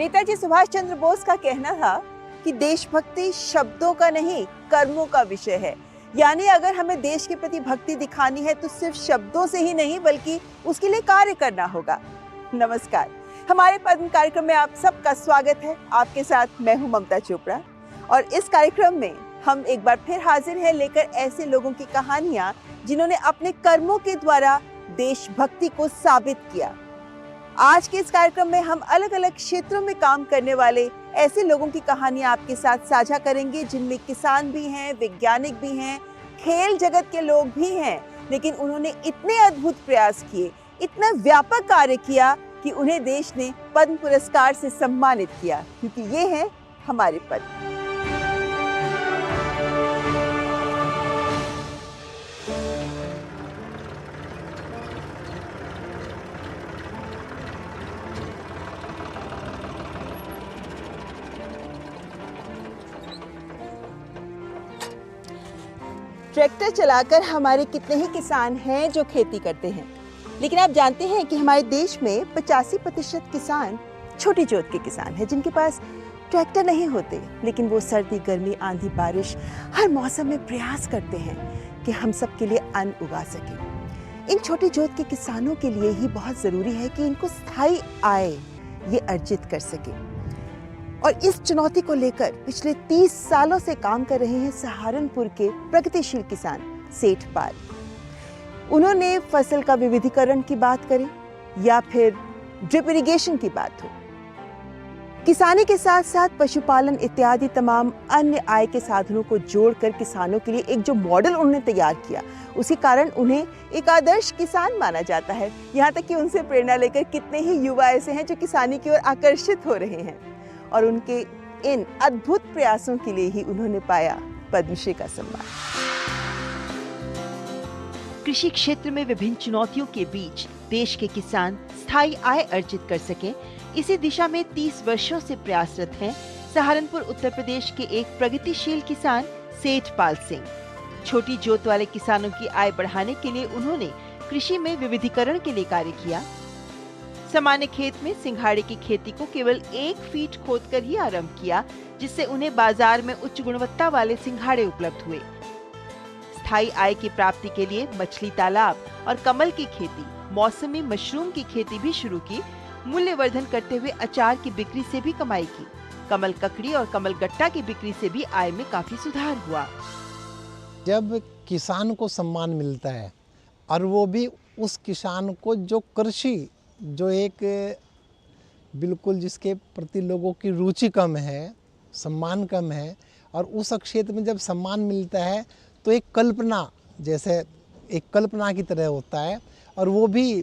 नेताजी सुभाष चंद्र बोस का कहना था कि देशभक्ति शब्दों का नहीं, कर्मों का विषय है। यानी अगर हमें देश के प्रति भक्ति दिखानी है तो सिर्फ शब्दों से ही नहीं बल्कि उसके लिए कार्य करना होगा। नमस्कार, हमारे पद्म कार्यक्रम में आप सबका स्वागत है। आपके साथ मैं हूं ममता चोपड़ा और इस कार्यक्रम में हम एक बार फिर हाजिर हैं लेकर ऐसे लोगों की कहानियां जिन्होंने अपने कर्मों के द्वारा देशभक्ति को साबित किया। आज के इस कार्यक्रम में हम अलग अलग क्षेत्रों में काम करने वाले ऐसे लोगों की कहानियां आपके साथ साझा करेंगे, जिनमें किसान भी हैं, वैज्ञानिक भी हैं, खेल जगत के लोग भी हैं, लेकिन उन्होंने इतने अद्भुत प्रयास किए, इतना व्यापक कार्य किया कि उन्हें देश ने पद्म पुरस्कार से सम्मानित किया, क्योंकि ये है हमारे पद्म। ट्रैक्टर चलाकर हमारे कितने ही किसान हैं जो खेती करते हैं, लेकिन आप जानते हैं कि हमारे देश में 85% किसान छोटी जोत के किसान हैं, जिनके पास ट्रैक्टर नहीं होते, लेकिन वो सर्दी, गर्मी, आंधी, बारिश हर मौसम में प्रयास करते हैं कि हम सब के लिए अन्न उगा सकें। इन छोटी जोत के किसानों के लिए ही बहुत ज़रूरी है कि इनको स्थायी आय ये अर्जित कर सके, और इस चुनौती को लेकर पिछले 30 सालों से काम कर रहे हैं सहारनपुर के प्रगतिशील किसान सेठ पाल। उन्होंने फसल का विविधीकरण की बात करें या फिर ड्रिप इरिगेशन की बात हो, किसानी के साथ साथ पशुपालन इत्यादि तमाम अन्य आय के साधनों को जोड़कर किसानों के लिए एक जो मॉडल उन्होंने तैयार किया, उसी कारण उन्हें एक आदर्श किसान माना जाता है। यहाँ तक कि उनसे प्रेरणा लेकर कितने ही युवा ऐसे हैं जो किसानी की ओर आकर्षित हो रहे हैं, और उनके इन अद्भुत प्रयासों के लिए ही उन्होंने पाया पद्मश्री का सम्मान। कृषि क्षेत्र में विभिन्न चुनौतियों के बीच देश के किसान स्थायी आय अर्जित कर सकें, इसी दिशा में 30 वर्षों से प्रयासरत हैं सहारनपुर उत्तर प्रदेश के एक प्रगतिशील किसान सेठ पाल सिंह। छोटी जोत वाले किसानों की आय बढ़ाने के लिए उन्होंने कृषि में विविधीकरण के लिए कार्य किया। सामान्य खेत में सिंघाड़े की खेती को केवल 1 फीट खोदकर ही आरंभ किया, जिससे उन्हें बाजार में उच्च गुणवत्ता वाले सिंघाड़े उपलब्ध हुए। स्थायी आय की प्राप्ति के लिए मछली तालाब और कमल की खेती, मौसमी मशरूम की खेती भी शुरू की। मूल्यवर्धन करते हुए अचार की बिक्री से भी कमाई की। कमल ककड़ी और कमल गट्टा की बिक्री से भी आय में काफी सुधार हुआ। जब किसान को सम्मान मिलता है और वो भी उस किसान को जो कृषि जो एक बिल्कुल जिसके प्रति लोगों की रुचि कम है, सम्मान कम है, और उस क्षेत्र में जब सम्मान मिलता है तो एक कल्पना, जैसे एक कल्पना की तरह होता है। और वो भी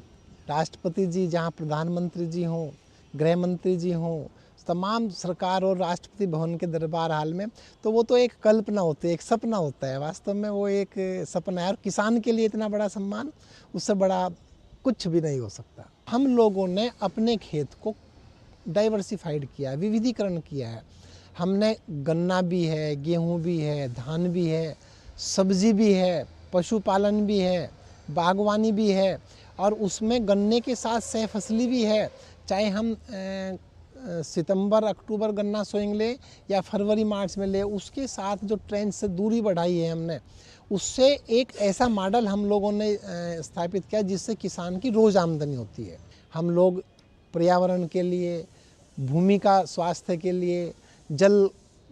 राष्ट्रपति जी, जहाँ प्रधानमंत्री जी हों, गृह मंत्री जी हों, तमाम सरकार और राष्ट्रपति भवन के दरबार हाल में, तो वो तो एक कल्पना होती है, एक सपना होता है। वास्तव में वो एक सपना है, और किसान के लिए इतना बड़ा सम्मान, उससे बड़ा कुछ भी नहीं हो सकता। हम लोगों ने अपने खेत को डाइवर्सिफाइड किया, विविधीकरण किया है। हमने गन्ना भी है, गेहूं भी है, धान भी है, सब्जी भी है, पशुपालन भी है, बागवानी भी है, और उसमें गन्ने के साथ सहफसली भी है। चाहे हम सितंबर अक्टूबर गन्ना सोइंग ले या फरवरी मार्च में ले, उसके साथ जो ट्रेंड से दूरी बढ़ाई है हमने, उससे एक ऐसा मॉडल हम लोगों ने स्थापित किया जिससे किसान की रोज़ आमदनी होती है। हम लोग पर्यावरण के लिए, भूमि का स्वास्थ्य के लिए, जल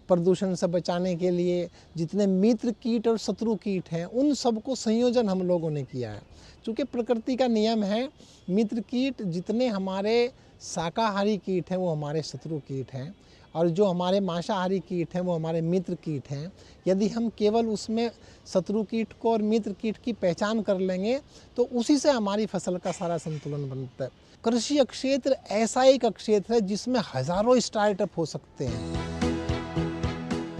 प्रदूषण से बचाने के लिए जितने मित्र कीट और शत्रु कीट हैं, उन सबको संयोजन हम लोगों ने किया है। चूँकि प्रकृति का नियम है, मित्र कीट जितने हमारे शाकाहारी कीट हैं वो हमारे शत्रु कीट हैं, और जो हमारे मांसाहारी कीट हैं वो हमारे मित्र कीट हैं। यदि हम केवल उसमें शत्रु कीट को और मित्र कीट की पहचान कर लेंगे तो उसी से हमारी फसल का सारा संतुलन बनता है। कृषि क्षेत्र ऐसा एक क्षेत्र है जिसमें हजारों स्टार्टअप हो सकते हैं।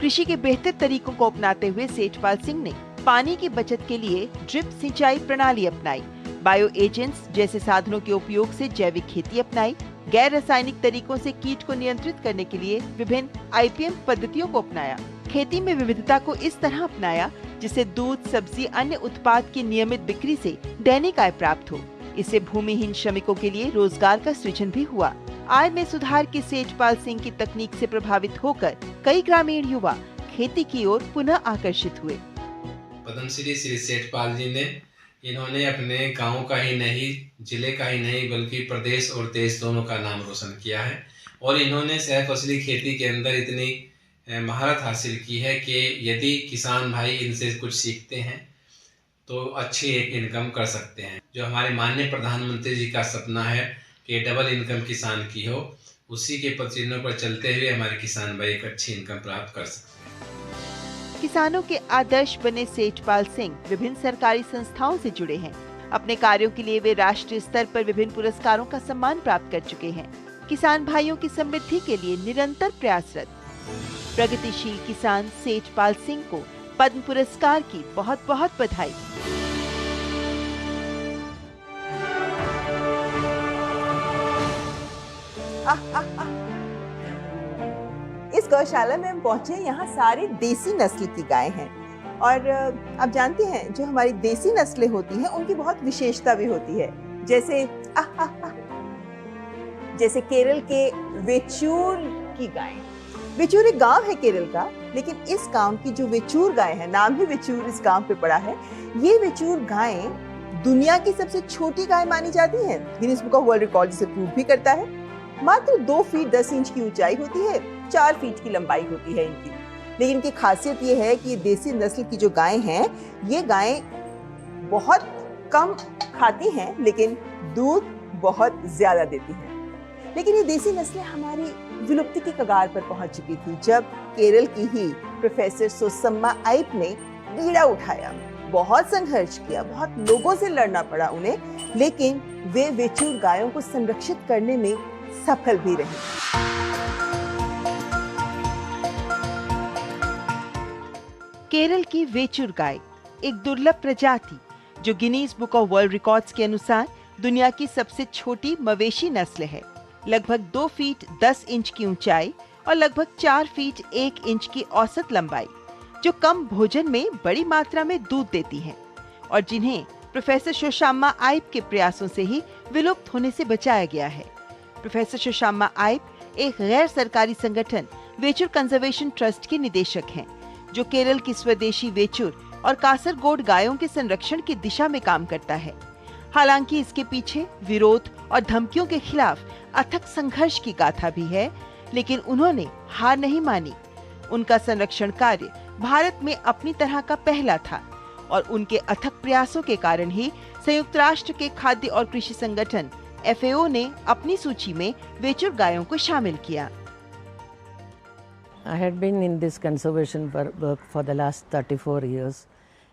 कृषि के बेहतर तरीकों को अपनाते हुए सेठ पाल सिंह ने पानी की बचत के लिए ड्रिप सिंचाई प्रणाली अपनाई, बायो एजेंट्स जैसे साधनों के उपयोग से जैविक खेती अपनाई, गैर रासायनिक तरीकों से कीट को नियंत्रित करने के लिए विभिन्न IPM पद्धतियों को अपनाया। खेती में विविधता को इस तरह अपनाया जिससे दूध, सब्जी, अन्य उत्पाद की नियमित बिक्री से दैनिक आय प्राप्त हो। इससे भूमिहीन श्रमिकों के लिए रोजगार का सृजन भी हुआ। आय में सुधार के सेठपाल सिंह की तकनीक से प्रभावित होकर कई ग्रामीण युवा खेती की ओर पुनः आकर्षित हुए। पद्मश्री श्री सेठपाल जी ने इन्होंने अपने गांव का ही नहीं, जिले का ही नहीं, बल्कि प्रदेश और देश दोनों का नाम रोशन किया है। और इन्होंने सहफसली खेती के अंदर इतनी महारत हासिल की है कि यदि किसान भाई इनसे कुछ सीखते हैं तो अच्छी एक इनकम कर सकते हैं। जो हमारे माननीय प्रधानमंत्री जी का सपना है कि डबल इनकम किसान की हो, उसी के पदचिन्हों पर चलते हुए हमारे किसान भाई एक अच्छी इनकम प्राप्त कर सकते हैं। किसानों के आदर्श बने सेठपाल सिंह विभिन्न सरकारी संस्थाओं से जुड़े हैं। अपने कार्यों के लिए वे राष्ट्रीय स्तर पर विभिन्न पुरस्कारों का सम्मान प्राप्त कर चुके हैं। किसान भाइयों की समृद्धि के लिए निरंतर प्रयासरत प्रगतिशील किसान सेठपाल सिंह को पद्म पुरस्कार की बहुत बहुत बधाई। इस गौशाला में हम पहुंचे, यहाँ सारी देसी नस्ल की गायें हैं। और आप जानते हैं जो हमारी देसी नस्लें होती हैं उनकी बहुत विशेषता भी होती है। जैसे केरल के वेचूर की गायें। वेचूर एक गांव है केरल का, लेकिन इस गांव की जो वेचूर गाय है, नाम ही वेचूर इस गांव पे पड़ा है, ये वेचूर गायें दुनिया की सबसे छोटी गाय मानी जाती है। Guinness book of world record इसे प्रूव भी करता है। मात्र 2 फीट 10 इंच की ऊंचाई होती है, 4 फीट की लंबाई होती है इनकी। लेकिन इनकी खासियत ये है कि ये देसी नस्ल की जो गायें हैं, ये गायें बहुत कम खाती हैं, लेकिन दूध बहुत ज्यादा देती हैं। लेकिन ये देसी नस्लें हमारी विलुप्ति की कगार पर पहुंच चुकी थी जब केरल की ही प्रोफेसर सोसम्मा आइप ने बीड़ा उठाया। बहुत संघर्ष किया, बहुत लोगों से लड़ना पड़ा उन्हें, लेकिन वे वेचूर गायों को संरक्षित करने में सफल भी रहे। केरल की वेचूर गाय एक दुर्लभ प्रजाति जो Guinness book of world records के अनुसार दुनिया की सबसे छोटी मवेशी नस्ल है। लगभग 2 फीट 10 इंच की ऊंचाई और लगभग 4 फीट 1 इंच की औसत लंबाई, जो कम भोजन में बड़ी मात्रा में दूध देती हैं और जिन्हें प्रोफेसर शोशाम्मा आइप के प्रयासों से ही विलुप्त होने से बचाया गया है। प्रोफेसर शोशाम्मा आइप एक गैर सरकारी संगठन वेचूर कंजर्वेशन ट्रस्ट के निदेशक हैं, जो केरल की स्वदेशी वेचूर और कासरगोड गायों के संरक्षण की दिशा में काम करता है। हालांकि इसके पीछे विरोध और धमकियों के खिलाफ अथक संघर्ष की गाथा भी है, लेकिन उन्होंने हार नहीं मानी। उनका संरक्षण कार्य भारत में अपनी तरह का पहला था और उनके अथक प्रयासों के कारण ही संयुक्त राष्ट्र के खाद्य और कृषि संगठन FAO ने अपनी सूची में वेचूर गायों को शामिल किया। I had been in this conservation work for the last 34 years.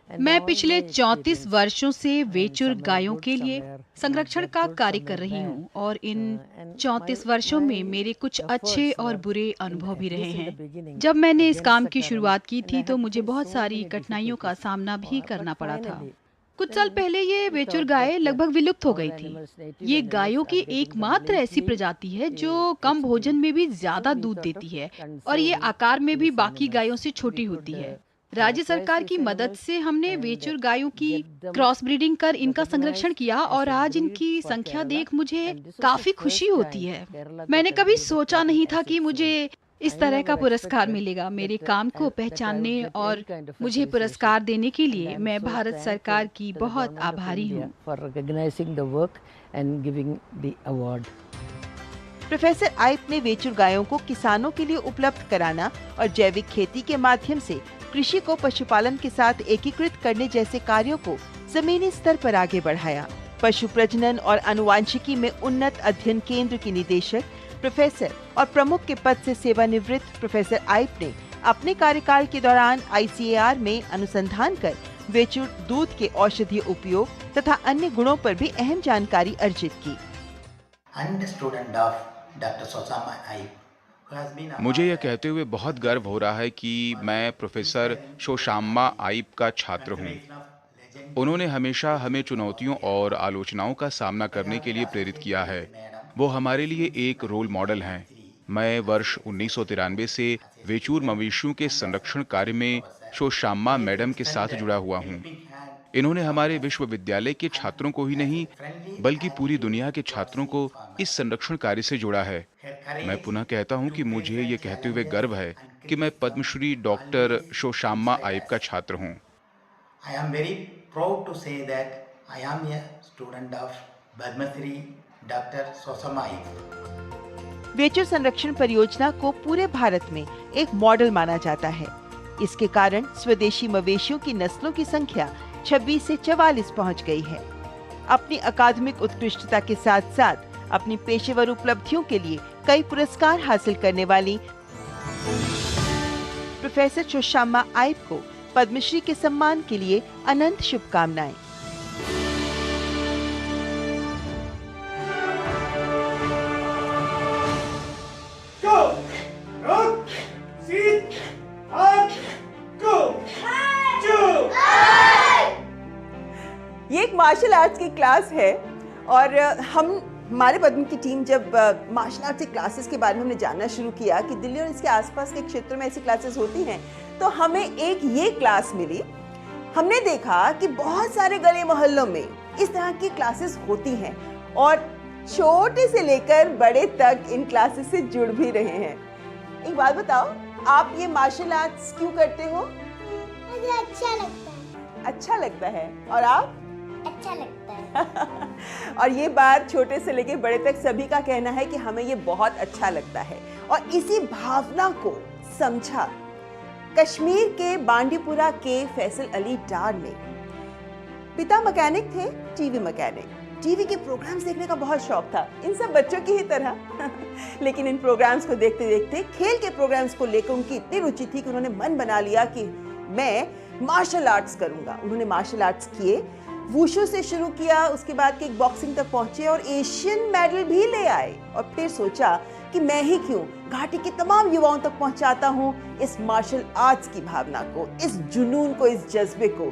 मैं पिछले 34 वर्षों से वेचूर गायों के लिए संरक्षण का कार्य कर रही हूँ और इन 34 वर्षों में मेरे कुछ अच्छे और बुरे अनुभव भी रहे हैं। जब मैंने इस काम की शुरुआत की थी तो मुझे बहुत सारी कठिनाइयों का सामना भी करना पड़ा था। कुछ साल पहले ये वेचूर गाय लगभग विलुप्त हो गई थी। ये गायों की एकमात्र ऐसी प्रजाति है जो कम भोजन में भी ज्यादा दूध देती है और ये आकार में भी बाकी गायों से छोटी होती है। राज्य सरकार की मदद से हमने वेचूर गायों की क्रॉस ब्रीडिंग कर इनका संरक्षण किया और आज इनकी संख्या देख मुझे काफी खुशी होती है। मैंने कभी सोचा नहीं था कि मुझे इस तरह का पुरस्कार मिलेगा। मेरे काम को पहचानने और मुझे पुरस्कार देने के लिए मैं भारत सरकार की बहुत आभारी हूँ। प्रोफेसर आइप ने वेचूर गायों को किसानों के लिए उपलब्ध कराना और जैविक खेती के माध्यम से कृषि को पशुपालन के साथ एकीकृत करने जैसे कार्यों को जमीनी स्तर पर आगे बढ़ाया। पशु प्रजनन और अनुवांशिकी में उन्नत अध्ययन केंद्र की निदेशक, प्रोफेसर और प्रमुख के पद से सेवानिवृत्त प्रोफेसर आइप ने अपने कार्यकाल के दौरान ICAR में अनुसंधान कर वेचूर दूध के औषधीय उपयोग तथा अन्य गुणों पर भी अहम जानकारी अर्जित की। मुझे यह कहते हुए बहुत गर्व हो रहा है कि मैं प्रोफेसर शोशाम्मा आइप का छात्र हूँ। उन्होंने हमेशा हमें चुनौतियों और आलोचनाओं का सामना करने के लिए प्रेरित किया है। वो हमारे लिए एक रोल मॉडल हैं। मैं वर्ष 1993 से वेचूर मवेशियों के संरक्षण कार्य में शोशाम्मा मैडम के साथ जुड़ा हुआ हूँ। इन्होंने हमारे विश्वविद्यालय के छात्रों को ही नहीं बल्कि पूरी दुनिया के छात्रों को इस संरक्षण कार्य से जोड़ा है। मैं पुनः कहता हूं कि मुझे ये कहते हुए गर्व है कि मैं पद्मश्री डॉक्टर शोशाम्मा आइप का छात्र हूं। I am very proud to say that I am a student of Padmasri Dr. Shoshamma Aiyap. Vechur संरक्षण परियोजना को पूरे भारत में एक मॉडल माना जाता है। इसके कारण स्वदेशी मवेशियों की नस्लों की संख्या 26 से 44 पहुंच गई है। अपनी अकादमिक उत्कृष्टता के साथ साथ अपनी पेशेवर उपलब्धियों के लिए कई पुरस्कार हासिल करने वाली प्रोफेसर शोशाम्मा आइप को पद्मश्री के सम्मान के लिए अनंत शुभकामनाएं। ये एक मार्शल आर्ट्स की क्लास है और हमारे पद्म की टीम जब मार्शल आर्ट्स की क्लासेस के बारे में हमने जानना शुरू किया कि दिल्ली और इसके आसपास के क्षेत्रों में ऐसी क्लासेस होती हैं, तो हमें एक ये क्लास मिली। हमने देखा कि बहुत सारे गली मोहल्लों में इस तरह की क्लासेस होती हैं और छोटे से लेकर बड़े तक इन क्लासेस से जुड़ भी रहे हैं। एक बात बताओ, आप ये मार्शल आर्ट्स क्यों करते हो? मुझे अच्छा लगता है। अच्छा लगता है। और आप? अच्छा लगता है। और ये बात छोटे से लेकर बड़े तक सभी का कहना है कि हमें ये बहुत अच्छा लगता है और इसी भावना को समझा कश्मीर के बांडीपुरा के फैसल अली डार ने। पिता मैकेनिक थे, टीवी मैकेनिक। टीवी के प्रोग्राम्स देखने का बहुत शौक था, इन सब बच्चों की ही तरह। लेकिन इन प्रोग्राम्स को देखते देखते खेल के प्रोग्राम्स को लेकर उनकी इतनी रुचि थी कि उन्होंने मन बना लिया कि मैं मार्शल आर्ट्स करूंगा। उन्होंने मार्शल आर्ट्स किए, वुशु से शुरू किया, उसके बाद किक बॉक्सिंग तक पहुंचे और एशियन मेडल भी ले आए। और फिर सोचा कि मैं ही क्यों घाटी के तमाम युवाओं तक पहुंचाता हूं इस मार्शल आर्ट्स की भावना को, इस जुनून को, इस जज्बे को।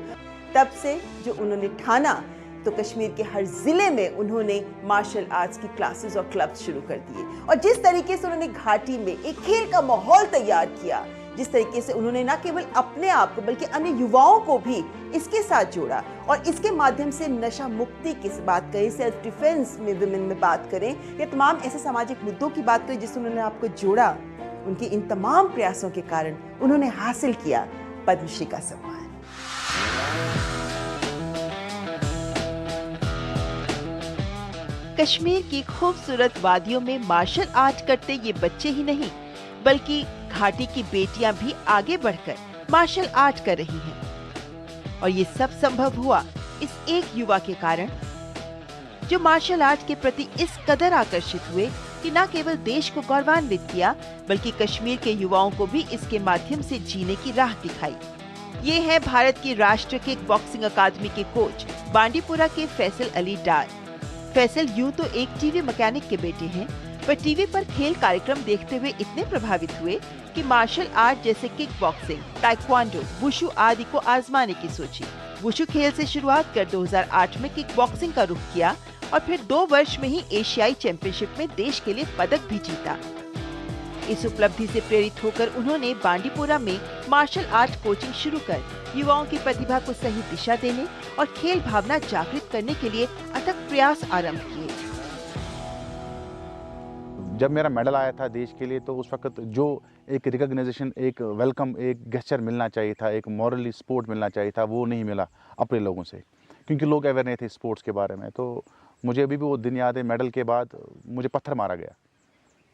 तब से जो उन्होंने ठाना तो कश्मीर के हर जिले में उन्होंने मार्शल आर्ट्स की क्लासेस और क्लब्स शुरू कर दिए। और जिस तरीके से उन्होंने घाटी में एक खेल का माहौल तैयार किया, जिस तरीके से उन्होंने न केवल अपने आप को बल्कि अन्य युवाओं को भी इसके साथ जोड़ा और इसके माध्यम से नशा मुक्ति की बात करें, सेल्फ डिफेंस में विमेन में बात करें या तमाम ऐसे सामाजिक मुद्दों की बात करें जिससे उन्होंने आपको जोड़ा, उनके इन तमाम प्रयासों के कारण उन्होंने हासिल किया पद्मश्री का सम्मान। कश्मीर की खूबसूरत वादियों में मार्शल आर्ट करते ये बच्चे ही नहीं बल्कि घाटी की बेटियां भी आगे बढ़कर मार्शल आर्ट कर रही हैं। और ये सब संभव हुआ इस एक युवा के कारण जो मार्शल आर्ट के प्रति इस कदर आकर्षित हुए कि न केवल देश को गौरवान्वित किया बल्कि कश्मीर के युवाओं को भी इसके माध्यम से जीने की राह दिखाई। ये है भारत की राष्ट्रीय किक बॉक्सिंग अकादमी के कोच बांडीपुरा के फैसल अली डार। फैसल यूं तो एक टीवी मैकेनिक के बेटे हैं, पर टीवी पर खेल कार्यक्रम देखते हुए इतने प्रभावित हुए कि मार्शल आर्ट जैसे किक बॉक्सिंग, ताइक्वांडो, वुशु आदि को आजमाने की सोची। वुशु खेल से शुरुआत कर 2008 में किक बॉक्सिंग का रुख किया और फिर 2 वर्ष में ही एशियाई चैंपियनशिप में देश के लिए पदक भी जीता। इस उपलब्धि से प्रेरित होकर उन्होंने बांडीपुरा में मार्शल आर्ट कोचिंग शुरू कर युवाओं की प्रतिभा को सही दिशा देने और खेल भावना जागृत करने के लिए अथक प्रयास आरंभ किए। जब मेरा मेडल आया था देश के लिए तो उस वक्त जो एक रिकॉग्नाइजेशन, एक वेलकम, एक गेस्चर मिलना चाहिए था, एक मॉरली सपोर्ट मिलना चाहिए था, वो नहीं मिला अपने लोगों से, क्योंकि लोग अवेयर नहीं थे स्पोर्ट्स के बारे में। तो मुझे अभी भी वो दिन याद है, मेडल के बाद मुझे पत्थर मारा गया,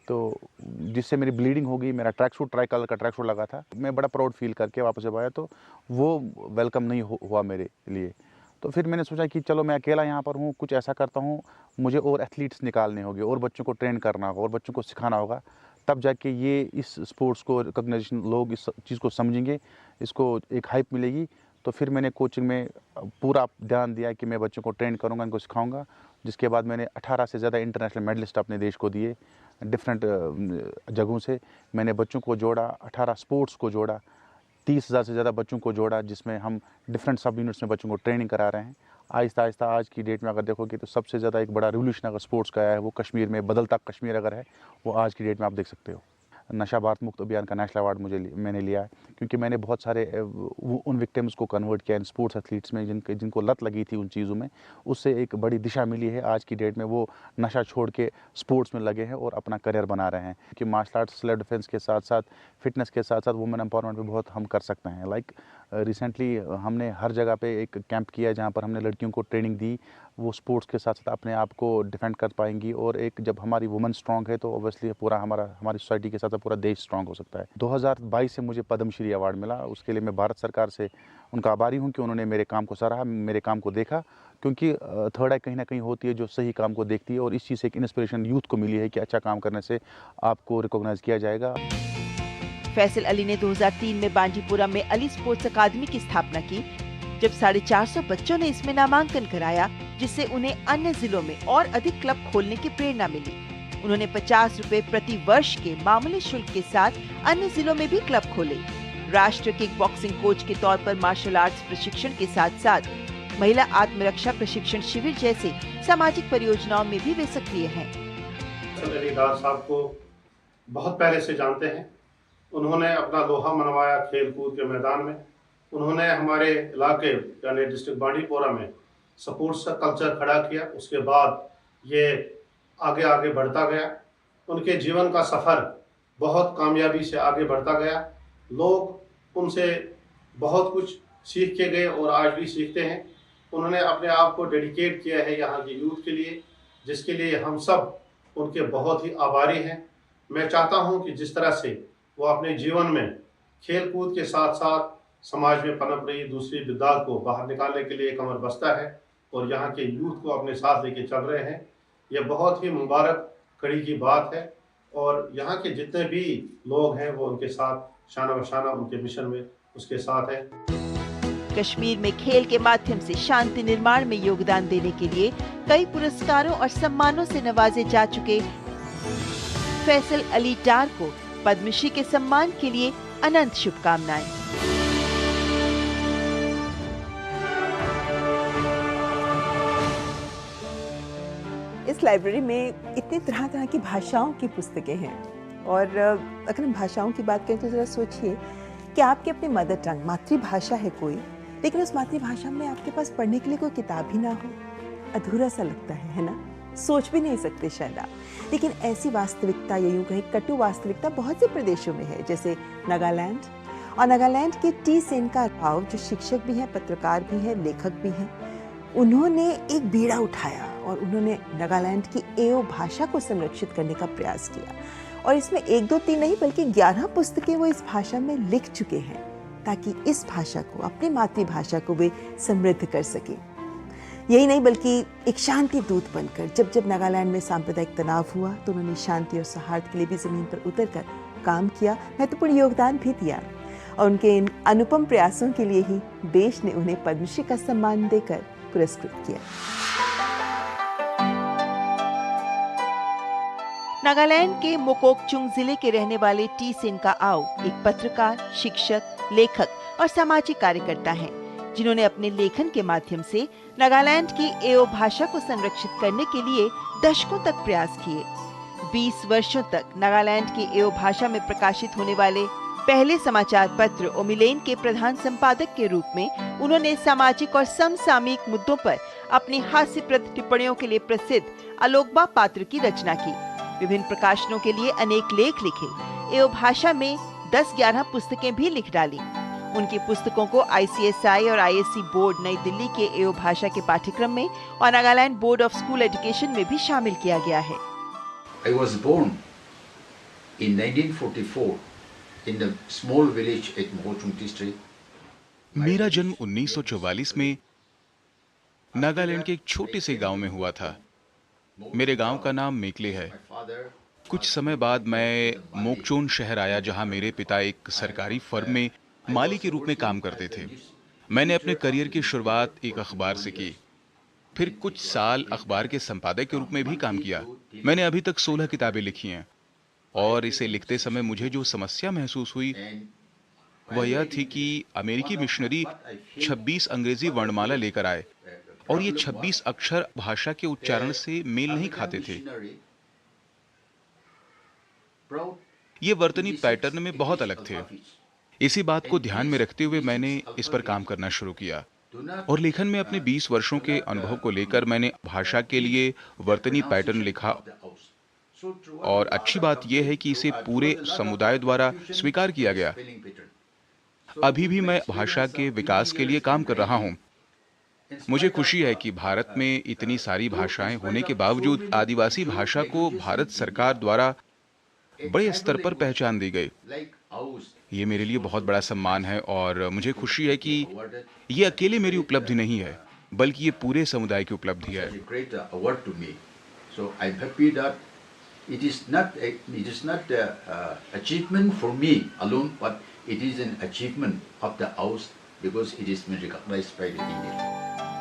तो जिससे मेरी ब्लीडिंग हो गई। मेरा ट्रैक सूट, ट्राई कलर का ट्रैक सूट लगा था। मैं बड़ा प्राउड फील करके वापस जब आया तो वो वेलकम नहीं हुआ मेरे लिए। तो फिर मैंने सोचा कि चलो मैं अकेला यहाँ पर हूँ, कुछ ऐसा करता हूँ, मुझे और एथलीट्स निकालने होंगे और बच्चों को ट्रेन करना होगा और बच्चों को सिखाना होगा, तब जाके ये इस स्पोर्ट्स को रिकॉग्नाइजेशन, लोग इस चीज़ को समझेंगे, इसको एक हाइप मिलेगी। तो फिर मैंने कोचिंग में पूरा ध्यान दिया कि मैं बच्चों को ट्रेन करूँगा, इनको सिखाऊँगा। जिसके बाद मैंने 18 से ज़्यादा इंटरनेशनल मेडलिस्ट अपने देश को दिए। डिफरेंट जगहों से मैंने बच्चों को जोड़ा, 18 स्पोर्ट्स को जोड़ा, 30,000 से ज़्यादा बच्चों को जोड़ा, जिसमें हम डिफरेंट सब यूनिट्स में बच्चों को ट्रेनिंग करा रहे हैं। आहिस्ता आहिस्ता आज की डेट में अगर देखोगे तो सबसे ज़्यादा एक बड़ा रिवोल्यूशन अगर स्पोर्ट्स का आया है वो कश्मीर में, बदलता कश्मीर अगर है वो आज की डेट में आप देख सकते हो। नशा भारत मुक्त अभियान का नेशनल अवार्ड मैंने लिया है, क्योंकि मैंने बहुत सारे उन विक्टिम्स को कन्वर्ट किया इन स्पोर्ट्स एथलीट्स में जिनको लत लगी थी उन चीज़ों में। उससे एक बड़ी दिशा मिली है। आज की डेट में वो नशा छोड़ के स्पोर्ट्स में लगे हैं और अपना करियर बना रहे हैं। कि मार्शल आर्ट्स, सेल्फ डिफेंस के साथ साथ फिटनेस के साथ साथ वुमेन एम्पावरमेंट में बहुत हम कर सकते हैं। लाइक रिसेंटली हमने हर जगह पे एक कैंप किया जहाँ पर हमने लड़कियों को ट्रेनिंग दी, वो स्पोर्ट्स के साथ साथ अपने आप को डिफेंड कर पाएंगी। और एक जब हमारी वुमेन स्ट्रांग है तो ऑब्वियसली पूरा हमारी सोसाइटी के साथ साथ पूरा देश स्ट्रांग हो सकता है। 2022 से मुझे पद्मश्री अवार्ड मिला। उसके लिए मैं भारत सरकार से उनका आभारी हूँ कि उन्होंने मेरे काम को सराहा, मेरे काम को देखा, क्योंकि थर्ड आई कहीं ना कहीं होती है जो सही काम को देखती है। और इस चीज़ से एक इंस्पिरेशन यूथ को मिली है कि अच्छा काम करने से आपको रिकॉग्नाइज किया जाएगा। फैसल अली ने 2003 में बांडीपुरा में अली स्पोर्ट्स अकादमी की स्थापना की, जब 450 बच्चों ने इसमें नामांकन कराया, जिससे उन्हें अन्य जिलों में और अधिक क्लब खोलने की प्रेरणा मिली। उन्होंने 50 रुपए प्रति वर्ष के मामूली शुल्क के साथ अन्य जिलों में भी क्लब खोले। राष्ट्रीय किक बॉक्सिंग कोच के तौर पर मार्शल आर्ट्स प्रशिक्षण के साथ साथ महिला आत्मरक्षा प्रशिक्षण शिविर जैसे सामाजिक परियोजनाओं में भी वे सक्रिय हैं। अली डार साहब को बहुत पहले से जानते हैं। उन्होंने अपना लोहा मनवाया खेल कूद के मैदान में। उन्होंने हमारे इलाके यानी डिस्ट्रिक्ट बांडीपुरा में स्पोर्ट्स का कल्चर खड़ा किया। उसके बाद ये आगे आगे बढ़ता गया। उनके जीवन का सफ़र बहुत कामयाबी से आगे बढ़ता गया। लोग उनसे बहुत कुछ सीख के गए और आज भी सीखते हैं। उन्होंने अपने आप को डेडिकेट किया है यहाँ के यूथ के लिए, जिसके लिए हम सब उनके बहुत ही आभारी हैं। मैं चाहता हूँ कि जिस तरह से वो अपने जीवन में खेल कूद के साथ साथ समाज में पनप रही दूसरी बिदात को बाहर निकालने के लिए कमर बस्ता है और यहाँ के यूथ को अपने साथ लेके चल रहे हैं। ये बहुत ही मुबारक कड़ी की बात है और यहाँ के जितने भी लोग हैं वो उनके साथ शाना बशाना उनके मिशन में उसके साथ हैं। कश्मीर में खेल के माध्यम से शांति निर्माण में योगदान देने के लिए कई पुरस्कारों और सम्मानों से नवाजे जा चुके फैसल अली डार को पद्मश्री के सम्मान के लिए अनंत शुभकामनाएं। इस लाइब्रेरी में इतनी तरह तरह की भाषाओं की पुस्तकें हैं और अगर हम भाषाओं की बात करें तो ज़रा सोचिए कि आपकी अपनी मदर टंग मातृभाषा है कोई, लेकिन उस मातृभाषा में आपके पास पढ़ने के लिए कोई किताब ही ना हो, अधूरा सा लगता है ना? सोच भी नहीं सकते शायद आप। लेकिन ऐसी वास्तविकता या यूँ कहें कटु वास्तविकता बहुत से प्रदेशों में है, जैसे नागालैंड। और नागालैंड के टी सेनका राव जो शिक्षक भी हैं, पत्रकार भी हैं, लेखक भी हैं, उन्होंने एक बीड़ा उठाया और उन्होंने नागालैंड की एओ भाषा को संरक्षित करने का प्रयास किया। और इसमें 1, 2, 3 नहीं बल्कि 11 पुस्तकें वो इस भाषा में लिख चुके हैं, ताकि इस भाषा को, अपनी मातृभाषा को वे समृद्ध कर सके। यही नहीं बल्कि एक शांति दूत बनकर जब नागालैंड में सांप्रदायिक तनाव हुआ तो उन्होंने शांति और सौहार्द के लिए भी ज़मीन पर उतरकर काम किया, महत्वपूर्ण योगदान भी दिया। और उनके इन अनुपम प्रयासों के लिए ही देश ने उन्हें पद्मश्री का सम्मान देकर पुरस्कृत किया। नागालैंड के मोकोकचुंग जिले के रहने वाले टी सेनका आओ एक पत्रकार, शिक्षक, लेखक और सामाजिक कार्यकर्ता हैं, जिन्होंने अपने लेखन के माध्यम से नागालैंड की एओ भाषा को संरक्षित करने के लिए दशकों तक प्रयास किए। 20 वर्षों तक नागालैंड की एओ भाषा में प्रकाशित होने वाले पहले समाचार पत्र ओमिलेन के प्रधान संपादक के रूप में उन्होंने सामाजिक और समसामयिक मुद्दों पर अपनी हास्यप्रद टिप्पणियों के लिए प्रसिद्ध अलोकबा पात्र की रचना की। विभिन्न प्रकाशनों के लिए अनेक लेख लिखे। एओ भाषा में 10-11 पुस्तकें भी लिख डाली। उनकी पुस्तकों को ICSI और ISC बोर्ड नई दिल्ली के एओ भाषा के पाठ्यक्रम में और Nagaland board of school education में भी शामिल किया गया है। I was born in 1944 in the small village at Mokochung district. मेरा जन्म 1944 में नागालैंड के एक छोटे से गांव में हुआ था। मेरे गांव का नाम मेकले है। कुछ समय बाद मैं मोकचोन शहर आया, जहां मेरे पिता एक सरकारी फर्म में माली के रूप में काम करते थे। मैंने अपने करियर की शुरुआत एक अखबार से की, फिर कुछ साल अखबार के संपादक के रूप में भी काम किया। मैंने अभी तक 16 किताबें लिखी हैं और इसे लिखते समय मुझे जो समस्या महसूस हुई वह यह थी कि अमेरिकी मिशनरी 26 अंग्रेजी वर्णमाला लेकर आए और ये 26 अक्षर भाषा के उच्चारण से मेल नहीं खाते थे। ये वर्तनी पैटर्न में बहुत अलग थे। इसी बात को ध्यान में रखते हुए मैंने इस पर काम करना शुरू किया और लेखन में अपने 20 वर्षों के अनुभव को लेकर मैंने भाषा के लिए वर्तनी पैटर्न लिखा। और अच्छी बात यह है कि इसे पूरे समुदाय द्वारा स्वीकार किया गया। अभी भी मैं भाषा के विकास के लिए काम कर रहा हूँ। मुझे खुशी है कि भारत में इतनी सारी भाषाएं होने के बावजूद आदिवासी भाषा को भारत सरकार द्वारा बड़े स्तर पर पहचान दी गई। ये मेरे लिए बहुत बड़ा सम्मान है और मुझे खुशी है कि ये अकेले मेरी उपलब्धि नहीं है, बल्कि ये पूरे समुदाय की उपलब्धि है। It is not a achievement for me alone, but it is an achievement of the house because it is been recognized by the India.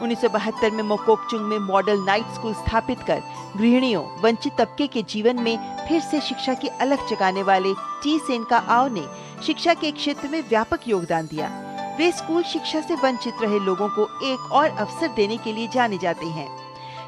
1972 में मोकोकचुंग में मॉडल नाइट स्कूल स्थापित कर गृहिणियों, वंचित तबके के जीवन में फिर से शिक्षा की अलख जगाने वाले टी सेनका आओ ने शिक्षा के क्षेत्र में व्यापक योगदान दिया। वे स्कूल शिक्षा से वंचित रहे लोगों को एक और अवसर देने के लिए जाने जाते हैं।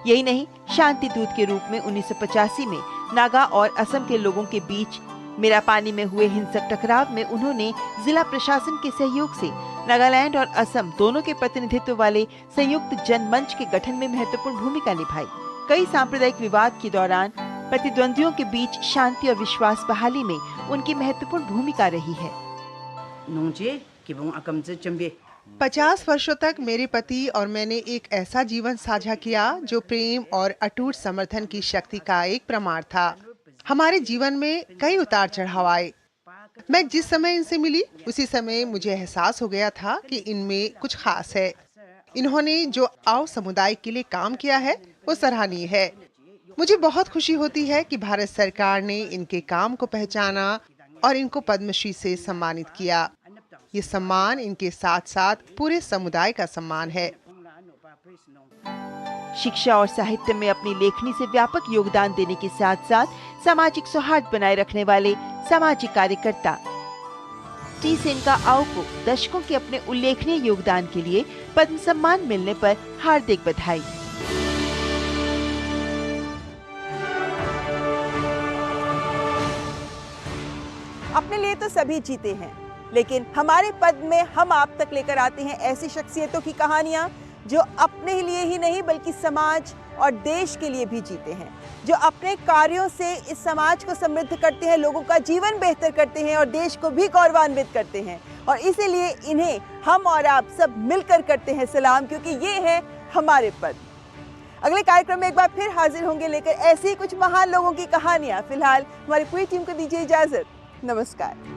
यही नहीं, शांति दूत के रूप में 1985 में नागा और असम के लोगों के बीच मेरापानी में हुए हिंसक टकराव में उन्होंने जिला प्रशासन के सहयोग से नागालैंड और असम दोनों के प्रतिनिधित्व वाले संयुक्त जनमंच के गठन में महत्वपूर्ण भूमिका निभाई। कई सांप्रदायिक विवाद के दौरान प्रतिद्वंदियों के बीच शांति और विश्वास बहाली में उनकी महत्वपूर्ण भूमिका रही है। 50 वर्षों तक मेरे पति और मैंने एक ऐसा जीवन साझा किया जो प्रेम और अटूट समर्थन की शक्ति का एक प्रमाण था। हमारे जीवन में कई उतार चढ़ाव आए। मैं जिस समय इनसे मिली उसी समय मुझे एहसास हो गया था कि इनमें कुछ खास है। इन्होंने जो आओ समुदाय के लिए काम किया है वो सराहनीय है। मुझे बहुत खुशी होती है कि भारत सरकार ने इनके काम को पहचाना और इनको पद्मश्री से सम्मानित किया। ये सम्मान इनके साथ साथ पूरे समुदाय का सम्मान है। शिक्षा और साहित्य में अपनी लेखनी से व्यापक योगदान देने के साथ साथ सामाजिक सौहार्द बनाए रखने वाले सामाजिक कार्यकर्ता टी सेनका आओ को दशकों के अपने उल्लेखनीय योगदान के लिए पद्म सम्मान मिलने पर हार्दिक बधाई। अपने लिए तो सभी जीते हैं, लेकिन हमारे पद में हम आप तक लेकर आते हैं ऐसी शख्सियतों की कहानियां जो अपने लिए ही नहीं बल्कि समाज और देश के लिए भी जीते हैं, जो अपने कार्यों से इस समाज को समृद्ध करते हैं, लोगों का जीवन बेहतर करते हैं और देश को भी गौरवान्वित करते हैं। और इसीलिए इन्हें हम और आप सब मिलकर करते हैं सलाम, क्योंकि ये है हमारे पद। अगले कार्यक्रम में एक बार फिर हाजिर होंगे लेकर ऐसे ही कुछ महान लोगों की कहानियां। फिलहाल हमारी पूरी टीम को दीजिए इजाजत। नमस्कार।